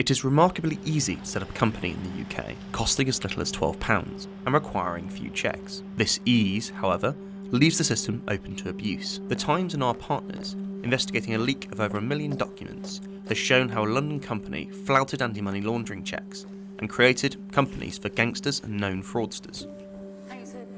It is remarkably easy to set up a company in the UK, costing as little as £12 and requiring few checks. This ease, however, leaves the system open to abuse. The Times and our partners, investigating a leak of over 1 million documents, has shown how a London company flouted anti-money laundering checks and created companies for gangsters and known fraudsters.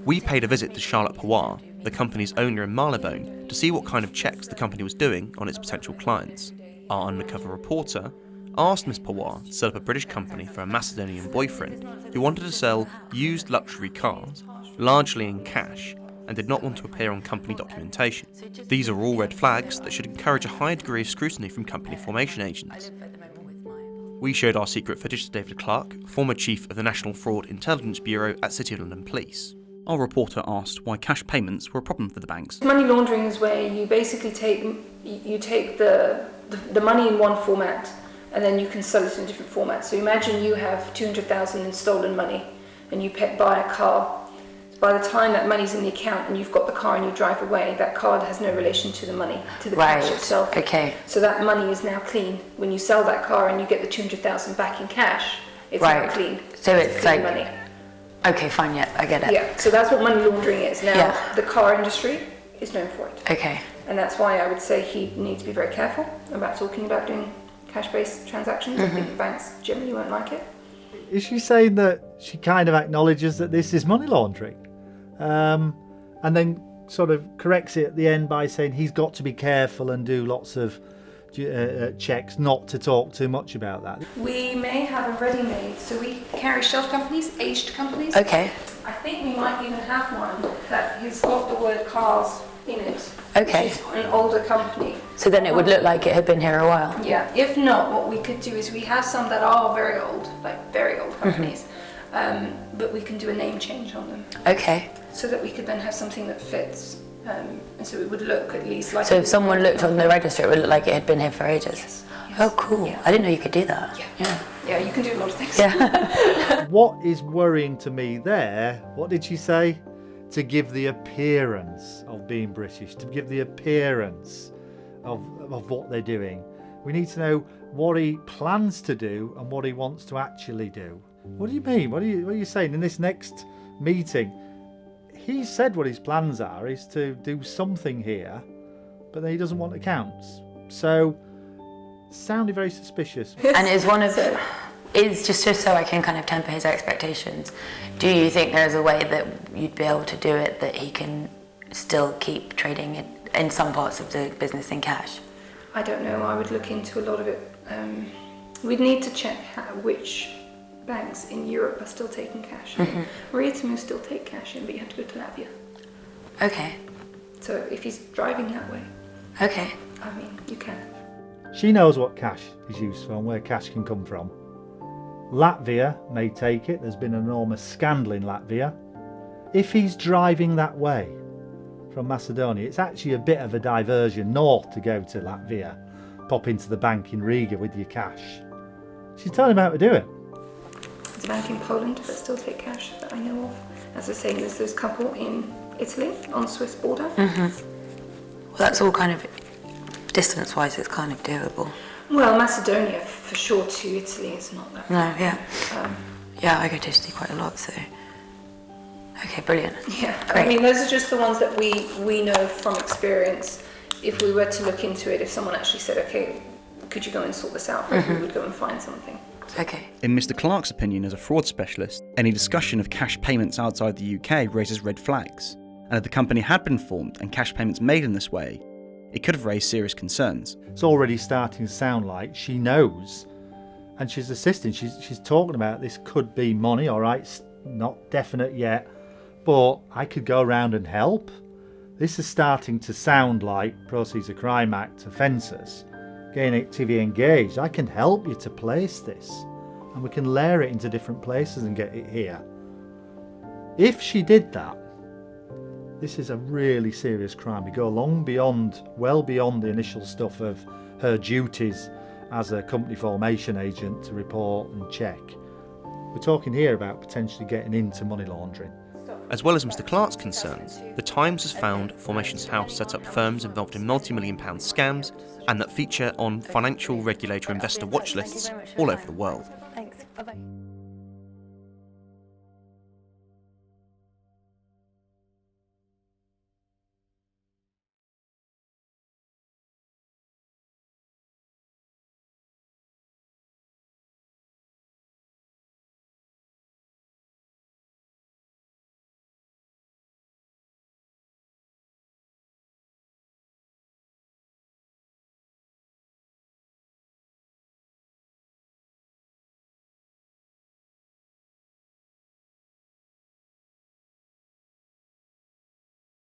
We paid a visit to Charlotte Pawar, the company's owner in Marylebone, to see what kind of checks the company was doing on its potential clients. Our undercover reporter asked Ms Pawar to set up a British company for a Macedonian boyfriend who wanted to sell used luxury cars, largely in cash, and did not want to appear on company documentation. These are all red flags that should encourage a high degree of scrutiny from company formation agents. We showed our secret footage to David Clark, former chief of the National Fraud Intelligence Bureau at City of London Police. Our reporter asked why cash payments were a problem for the banks. Money laundering is where you basically take the money in one format and then you can sell it in different formats. So imagine you have 200,000 in stolen money and you buy a car. By the time that money's in the account and you've got the car and you drive away, that card has no relation to the money, to the cash itself. Okay. So that money is now clean. When you sell that car and you get the 200,000 back in cash, it's now clean. So it's clean like money. Okay, fine, yeah, I get it. Yeah, so that's what money laundering is. Now, the car industry is known for it. Okay. And that's why I would say he needs to be very careful about talking about doing cash-based transactions. I think the banks generally won't like it. Is she saying that she kind of acknowledges that this is money laundering? And then sort of corrects it at the end by saying he's got to be careful and do lots of checks, not to talk too much about that. We may have a ready-made, so we carry shelf companies, aged companies. Okay. I think we might even have one that has got the word cars in it. Okay. Which is an older company. So then it would look like it had been here a while. Yeah. If not, what we could do is we have some that are very old, like very old companies, but we can do a name change on them. Okay. So that we could then have something that fits, and so it would look at least like. So if someone looked on the register, it would look like it had been here for ages. Yes. Oh, cool! Yeah. I didn't know you could do that. Yeah, you can do a lot of things. Yeah. What is worrying to me there? What did she say? To give the appearance of being British, to give the appearance of what they're doing. We need to know what he plans to do and what he wants to actually do. What do you mean? What are you saying in this next meeting? He said what his plans are is to do something here, but then he doesn't want accounts. So, sounded very suspicious. And is just so I can kind of temper his expectations, do you think there's a way that you'd be able to do it that he can still keep trading in some parts of the business in cash? I don't know. I would look into a lot of it. We'd need to check which banks in Europe are still taking cash. Maria still take cash in, but you have to go to Latvia. Okay. So if he's driving that way, okay. I mean, you can. She knows what cash is used for and where cash can come from. Latvia may take it. There's been an enormous scandal in Latvia. If he's driving that way from Macedonia, it's actually a bit of a diversion north to go to Latvia. Pop into the bank in Riga with your cash. She's telling him how to do it. There's a bank in Poland that still take cash that I know of. As I say, there's this couple in Italy on the Swiss border. Well, that's all kind of, distance-wise, it's kind of doable. Well, Macedonia for sure to Italy is not that bad. No, yeah. Yeah, I go to Italy quite a lot, so. Okay, brilliant. Yeah, great. I mean, those are just the ones that we know from experience. If we were to look into it, if someone actually said, okay, could you go and sort this out, we would go and find something. Okay. In Mr. Clark's opinion, as a fraud specialist, any discussion of cash payments outside the UK raises red flags. And if the company had been formed and cash payments made in this way, it could have raised serious concerns. It's already starting to sound like she knows, and she's assisting. She's talking about this could be money. All right, it's not definite yet, but I could go around and help. This is starting to sound like Proceeds of Crime Act offences. Getting actively engaged. I can help you to place this, and we can layer it into different places and get it here. If she did that, this is a really serious crime. We go well beyond the initial stuff of her duties as a company formation agent to report and check. We're talking here about potentially getting into money laundering. As well as Mr. Clark's concerns, the Times has found Formation's house set up firms involved in multi-million-pound scams and that feature on financial regulator investor watch lists all over the world. Thanks. Bye-bye.